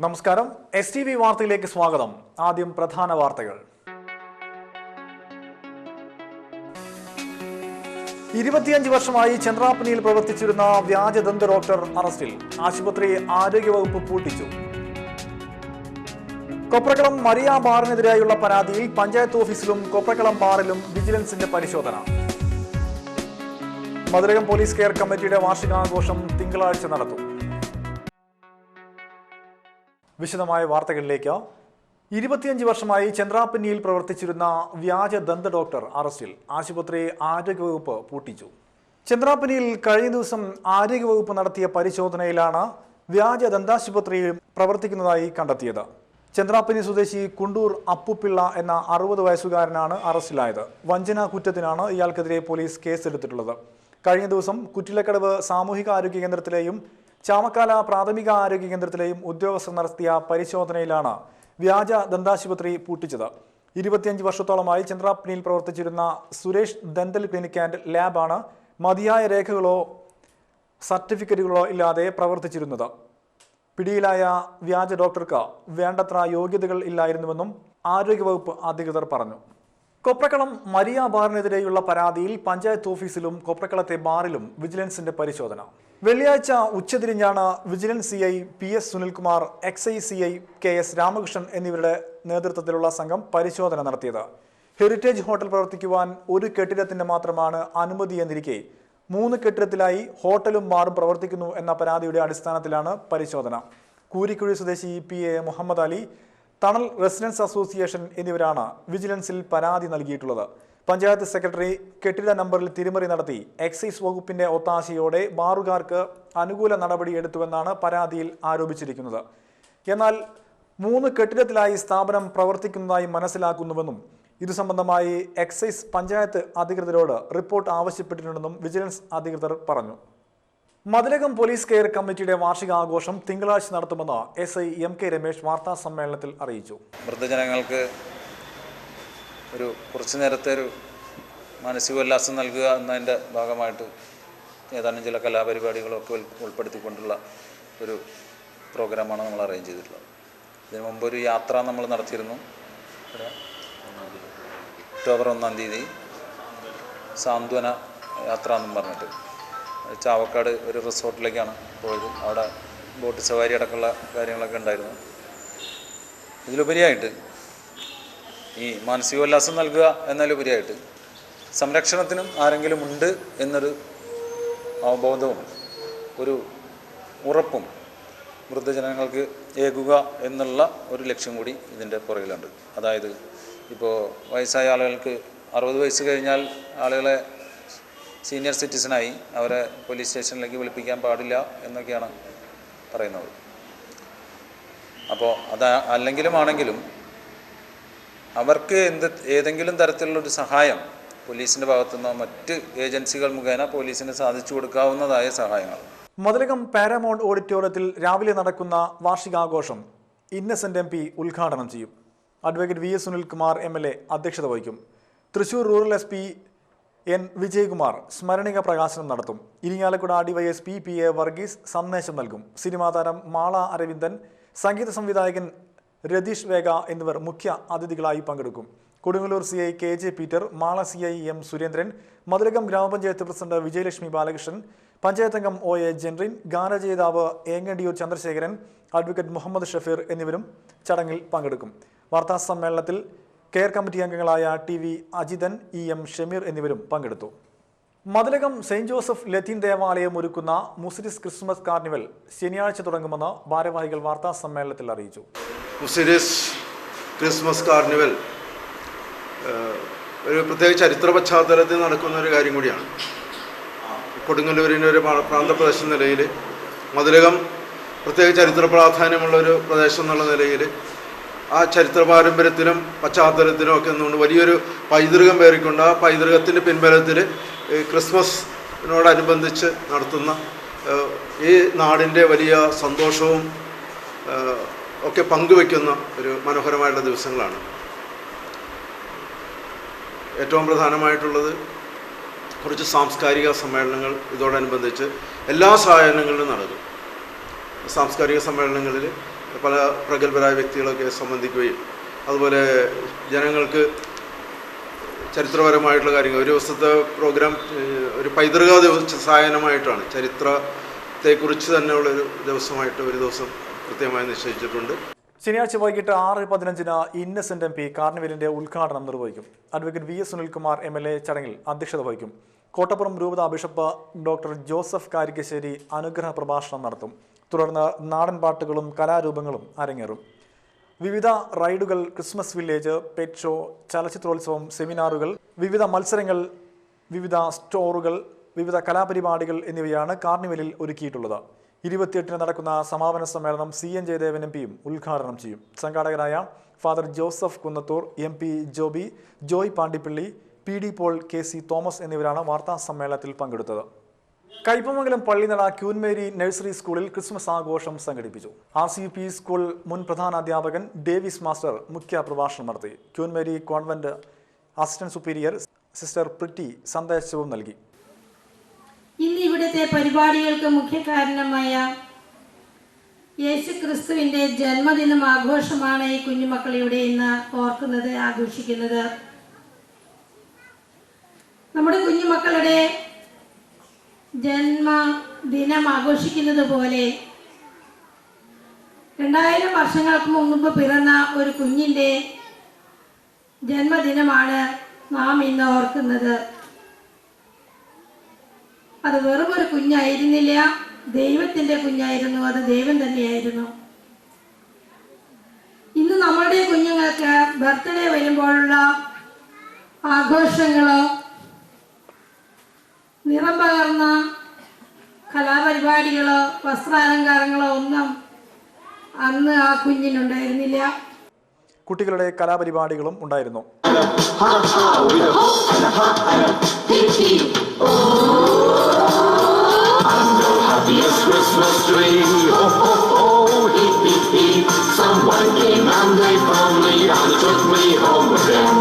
നമസ്കാരം. STV വാർത്തയിലേക്ക് സ്വാഗതം. ആദ്യം പ്രധാന വാർത്തകൾ. 25 വർഷമായി ചന്ദ്രാപ്പനിയിൽ പ്രവർത്തിച്ചിരുന്ന വ്യാജ ദന്ത ഡോക്ടർ അറസ്റ്റിൽ. ആശുപത്രി ആരോഗ്യവകുപ്പ് പൂട്ടിച്ചു. കൊപ്രക്കളം മരിയ ബാറിനെതിരായുള്ള പരാതിയിൽ പഞ്ചായത്ത് ഓഫീസിലും കൊപ്രക്കളം ബാറിലും വിജിലൻസിന്റെ പരിശോധന. മധുരകം പോലീസ് കെയർ കമ്മിറ്റിയുടെ വാർഷികാഘോഷം തിങ്കളാഴ്ച നടത്തും. വിശദമായ വാർത്തകളിലേക്ക്. 25 വർഷമായി ചന്ദ്രാപ്പന്നിയിൽ പ്രവർത്തിച്ചിരുന്ന വ്യാജ ദന്ത ഡോക്ടർ അറസ്റ്റിൽ. ആശുപത്രി ആരോഗ്യവകുപ്പ് പൂട്ടിച്ചു. ചന്ദ്രാപ്പന്നിയിൽ കഴിഞ്ഞ ദിവസം ആരോഗ്യവകുപ്പ് നടത്തിയ പരിശോധനയിലാണ് വ്യാജ ദന്താശുപത്രിയിൽ പ്രവർത്തിക്കുന്നതായി കണ്ടെത്തിയത്. ചന്ദ്രാപ്പന്നി സ്വദേശി കുണ്ടൂർ അപ്പുപിള്ള എന്ന 60 വയസ്സുകാരനാണ് അറസ്റ്റിലായത്. വഞ്ചന കുറ്റത്തിനാണ് ഇയാൾക്കെതിരെ പോലീസ് കേസെടുത്തിട്ടുള്ളത്. കഴിഞ്ഞ ദിവസം കുറ്റിലക്കടവ് സാമൂഹിക ആരോഗ്യ കേന്ദ്രത്തിലെയും ചാമക്കാല പ്രാഥമിക ആരോഗ്യ കേന്ദ്രത്തിലെയും ഉദ്യോഗസ്ഥർ നടത്തിയ പരിശോധനയിലാണ് വ്യാജ ദന്താശുപത്രി പൂട്ടിച്ചത്. 25 വർഷത്തോളമായി ചന്ദ്രാപ്പനിയിൽ പ്രവർത്തിച്ചിരുന്ന സുരേഷ് ദന്തൽ ക്ലിനിക് ആൻഡ് ലാബാണ് മതിയായ രേഖകളോ സർട്ടിഫിക്കറ്റുകളോ ഇല്ലാതെ പ്രവർത്തിച്ചിരുന്നത്. പിടിയിലായ വ്യാജ ഡോക്ടർക്ക് വേണ്ടത്ര യോഗ്യതകൾ ഇല്ലായിരുന്നുവെന്നും ആരോഗ്യവകുപ്പ് അധികൃതർ പറഞ്ഞു. കൊപ്രക്കളം മരിയ ബാറിനെതിരെയുള്ള പരാതിയിൽ പഞ്ചായത്ത് ഓഫീസിലും കൊപ്രക്കളത്തെ ബാറിലും വിജിലൻസിന്റെ പരിശോധന. വെള്ളിയാഴ്ച ഉച്ചതിരിഞ്ഞാണ് vigilance CI PS Sunilkumar, XI CI KS Ramakrishnan എന്നിവരുടെ നേതൃത്വത്തിലുള്ള സംഘം പരിശോധന നടത്തിയത്. ഹെറിറ്റേജ് ഹോട്ടൽ പ്രവർത്തിക്കുവാൻ ഒരു കെട്ടിടത്തിന്റെ മാത്രമാണ് അനുമതി എന്നിരിക്കെ 3 കെട്ടിടത്തിലായി ഹോട്ടലും ബാറും പ്രവർത്തിക്കുന്നു എന്ന പരാതിയുടെ അടിസ്ഥാനത്തിലാണ് പരിശോധന. കൂരിക്കുഴി സ്വദേശി PA മുഹമ്മദ് അലി, തണൽ റെസിഡൻസ് അസോസിയേഷൻ എന്നിവരാണ് വിജിലൻസിൽ പരാതി നൽകിയിട്ടുള്ളത്. പഞ്ചായത്ത് സെക്രട്ടറി കെട്ടിട നമ്പറിൽ തിരിമറി നടത്തി എക്സൈസ് വകുപ്പിന്റെ ഒത്താശയോടെ ബാറുകാർക്ക് അനുകൂല നടപടി എടുത്തുവെന്നാണ് പരാതിയിൽ ആരോപിച്ചിരിക്കുന്നത്. എന്നാൽ 3 കെട്ടിടത്തിലായി സ്ഥാപനം പ്രവർത്തിക്കുന്നതായി മനസ്സിലാക്കുന്നുവെന്നും ഇതു സംബന്ധമായി എക്സൈസ് പഞ്ചായത്ത് അധികൃതരോട് റിപ്പോർട്ട് ആവശ്യപ്പെട്ടിട്ടുണ്ടെന്നും വിജിലൻസ് അധികൃതർ പറഞ്ഞു. മധുരകം പോലീസ് കെയർ കമ്മിറ്റിയുടെ വാർഷികാഘോഷം തിങ്കളാഴ്ച നടത്തുമെന്ന് SI MK രമേശ് വാർത്താ സമ്മേളനത്തിൽ അറിയിച്ചു. വൃദ്ധജനങ്ങൾക്ക് കുറച്ചു നേരത്തെ ഒരു മാനസികോല്ലാസം നൽകുക എന്നതിൻ്റെ ഭാഗമായിട്ട് ഏതാനും ചില കലാപരിപാടികളൊക്കെ ഉൾപ്പെടുത്തിക്കൊണ്ടുള്ള ഒരു പ്രോഗ്രാമാണ് നമ്മൾ അറേഞ്ച് ചെയ്തിട്ടുള്ളത്. ഇതിനു മുമ്പ് ഒരു യാത്ര നമ്മൾ നടത്തിയിരുന്നു. ഒക്ടോബർ 1-ാം തീയതി സാന്ത്വന യാത്ര എന്നും പറഞ്ഞിട്ട് ചാവക്കാട് ഒരു റിസോർട്ടിലേക്കാണ് പോയത്. അവിടെ ബോട്ട് സവാരി അടക്കമുള്ള കാര്യങ്ങളൊക്കെ ഉണ്ടായിരുന്നു. ഇതിലുപരിയായിട്ട് ഈ മാനസികോല്ലാസം നൽകുക എന്നതിലുപരിയായിട്ട് സംരക്ഷണത്തിനും ആരെങ്കിലും ഉണ്ട് എന്നൊരു അവബോധവും ഒരു ഉറപ്പും വൃദ്ധജനങ്ങൾക്ക് ഏകുക എന്നുള്ള ഒരു ലക്ഷ്യം കൂടി ഇതിൻ്റെ പുറകിലുണ്ട്. അതായത് ഇപ്പോൾ വയസ്സായ ആളുകൾക്ക് 60 വയസ്സ് കഴിഞ്ഞാൽ ആളുകളെ സീനിയർ സിറ്റിസണായി അവരെ പോലീസ് സ്റ്റേഷനിലേക്ക് വിളിപ്പിക്കാൻ പാടില്ല എന്നൊക്കെയാണ് പറയുന്നത്. അപ്പോൾ ആണെങ്കിലും അവർക്ക് ഏതെങ്കിലും തരത്തിലുള്ളൊരു സഹായം പോലീസിൻ്റെ ഭാഗത്തുനിന്നോ മറ്റ് ഏജൻസികൾ മുഖേന പോലീസിന് സാധിച്ചു കൊടുക്കാവുന്നതായ സഹായങ്ങൾ. മധുരകം പാരാമൗണ്ട് ഓഡിറ്റോറിയത്തിൽ രാവിലെ നടക്കുന്ന വാർഷികാഘോഷം ഇന്നസെന്റ് MP ഉദ്ഘാടനം ചെയ്യും. അഡ്വക്കേറ്റ് VS സുനിൽകുമാർ MLA അധ്യക്ഷത വഹിക്കും. Thrissur rural SP N Vijayakumar സ്മരണിക പ്രകാശനം നടത്തും. ഇരിങ്ങാലക്കുട DYSP PA വർഗീസ് സന്ദേശം നൽകും. സിനിമാ താരം മാള അരവിന്ദൻ, സംഗീത സംവിധായകൻ രതീഷ് വേഗ എന്നിവർ മുഖ്യ അതിഥികളായി പങ്കെടുക്കും. Kodungallur CI KJ Peter, Mala CI M Surendran, Madhurakam ഗ്രാമപഞ്ചായത്ത് പ്രസിഡന്റ് വിജയലക്ഷ്മി ബാലകൃഷ്ണൻ, പഞ്ചായത്ത് അംഗം OA ജെൻറിൻ, ഗാനജേതാവ് ഏങ്ങണ്ടിയൂർ ചന്ദ്രശേഖരൻ, അഡ്വക്കേറ്റ് മുഹമ്മദ് ഷഫീർ എന്നിവരും ചടങ്ങിൽ പങ്കെടുക്കും. വാർത്താ സമ്മേളനത്തിൽ കെയർ കമ്മിറ്റി അംഗങ്ങളായ TV അജിതൻ, EM ഷമീർ എന്നിവരും പങ്കെടുത്തു. മധുരകം സെയിന്റ് ജോസഫ് ലത്തീൻ ദേവാലയം ഒരുക്കുന്ന മുസിരിസ് ക്രിസ്മസ് കാർണിവൽ ശനിയാഴ്ച തുടങ്ങുമെന്ന് ഭാരവാഹികൾ വാർത്താ സമ്മേളനത്തിൽ അറിയിച്ചു. മുസിരിസ് ക്രിസ്മസ് കാർണിവൽ ഒരു പ്രത്യേക ചരിത്ര പശ്ചാത്തലത്തിൽ നടക്കുന്ന ഒരു കാര്യം കൂടിയാണ്. കൊടുങ്ങല്ലൂരിൻ്റെ ഒരു പ്രാന്തപ്രദേശം നിലയിൽ മധുരകം പ്രത്യേക ചരിത്ര പ്രാധാന്യമുള്ളൊരു പ്രദേശം എന്നുള്ള നിലയിൽ ആ ചരിത്ര പാരമ്പര്യത്തിലും പശ്ചാത്തലത്തിലും ഒക്കെ നിന്നുകൊണ്ട് വലിയൊരു പൈതൃകം പേറിക്കൊണ്ട് ആ പൈതൃകത്തിൻ്റെ പിൻബലത്തിൽ ക്രിസ്മസിനോടനുബന്ധിച്ച് നടത്തുന്ന ഈ നാടിൻ്റെ വലിയ സന്തോഷവും ഒക്കെ പങ്കുവയ്ക്കുന്ന ഒരു മനോഹരമായിട്ടുള്ള ദിവസങ്ങളാണ്. ഏറ്റവും പ്രധാനമായിട്ടുള്ളത് കുറച്ച് സാംസ്കാരിക സമ്മേളനങ്ങൾ ഇതോടനുബന്ധിച്ച് എല്ലാ സായാഹ്നങ്ങളിലും നടക്കും. സാംസ്കാരിക സമ്മേളനങ്ങളിൽ പല പ്രഗത്ഭരായ വ്യക്തികളൊക്കെ സംബന്ധിക്കുകയും അതുപോലെ ജനങ്ങൾക്ക് ചരിത്രപരമായിട്ടുള്ള കാര്യങ്ങൾ ഒരു ദിവസത്തെ പ്രോഗ്രാം ഒരു പൈതൃക സായനമായിട്ടാണ് ചരിത്രത്തെക്കുറിച്ച് തന്നെയുള്ളൊരു ദിവസമായിട്ട് ഒരു ദിവസം കൃത്യമായി നിശ്ചയിച്ചിട്ടുണ്ട്. ശനിയാഴ്ച വൈകിട്ട് 6:15 ഇന്നസെന്റ് MP കാർണിവലിന്റെ ഉദ്ഘാടനം നിർവഹിക്കും. അഡ്വക്കേറ്റ് VS സുനിൽകുമാർ MLA ചടങ്ങിൽ അധ്യക്ഷത വഹിക്കും. കോട്ടപ്പുറം രൂപത ബിഷപ്പ് ഡോക്ടർ ജോസഫ് കാരിക്കശ്ശേരി അനുഗ്രഹ പ്രഭാഷണം നടത്തും. തുടർന്ന് നാടൻ പാട്ടുകളും കലാരൂപങ്ങളും അരങ്ങേറും. വിവിധ റൈഡുകൾ, ക്രിസ്മസ് വില്ലേജ്, പെറ്റ് ഷോ, ചലച്ചിത്രോത്സവം, സെമിനാറുകൾ, വിവിധ മത്സരങ്ങൾ, വിവിധ സ്റ്റോറുകൾ, വിവിധ കലാപരിപാടികൾ എന്നിവയാണ് കാർണിവലിൽ ഒരുക്കിയിട്ടുള്ളത്. 28-ന് നടക്കുന്ന സമാപന സമ്മേളനം CN ജയദേവൻ MPയും ഉദ്ഘാടനം ചെയ്യും. സംഘാടകരായ father Joseph Kunnathur, MP Joby, Joy Pandippally, PD Paul, KC Thomas എന്നിവരാണ് വാർത്താ സമ്മേളനത്തിൽ പങ്കെടുത്തത്. Kaipamangalam Pallinada Queen Mary nursery സ്കൂളിൽ ക്രിസ്മസ് ആഘോഷം സംഘടിപ്പിച്ചു. RCP സ്കൂൾ മുൻ പ്രധാനാധ്യാപകൻ ഡേവിസ് മാസ്റ്റർ മുഖ്യ പ്രഭാഷണം നടത്തി. Queen Mary convent assistant superior sister pretty സന്ദേശവും നൽകി. ഇന്ന് ഇവിടുത്തെ പരിപാടികൾക്ക് മുഖ്യ കാരണമായ യേശു ക്രിസ്തുവിന്റെ ജന്മദിനം ആഘോഷമാണ് ഈ കുഞ്ഞുമക്കളിവിടെ ഇന്ന് ഓർക്കുന്നത്, ആഘോഷിക്കുന്നത്. നമ്മുടെ കുഞ്ഞുമക്കളുടെ ജന്മദിനം ആഘോഷിക്കുന്നത് പോലെ 2000 വർഷങ്ങൾക്ക് മുമ്പ് പിറന്ന ഒരു കുഞ്ഞിൻ്റെ ജന്മദിനമാണ് നാം ഇന്ന് ഓർക്കുന്നത്. അത് വെറും ഒരു കുഞ്ഞായിരുന്നില്ല, ദൈവത്തിൻ്റെ കുഞ്ഞായിരുന്നു. അത് ദൈവം തന്നെയായിരുന്നു. ഇന്ന് നമ്മളുടെ കുഞ്ഞുങ്ങൾക്ക് ബർത്ത്ഡേ വരുമ്പോഴുള്ള ആഘോഷങ്ങളോ നിറം പകർന്ന കലാപരിപാടികളോ വസ്ത്രാലങ്കാരങ്ങളോ ഒന്നും അന്ന് ആ കുഞ്ഞിനുണ്ടായിരുന്നില്ല. കുട്ടികളുടെ കലാപരിപാടികളും ഉണ്ടായിരുന്നു. Christmas tree, oh ho ho, hip hip hip. Someone came and they found me and took me home with them.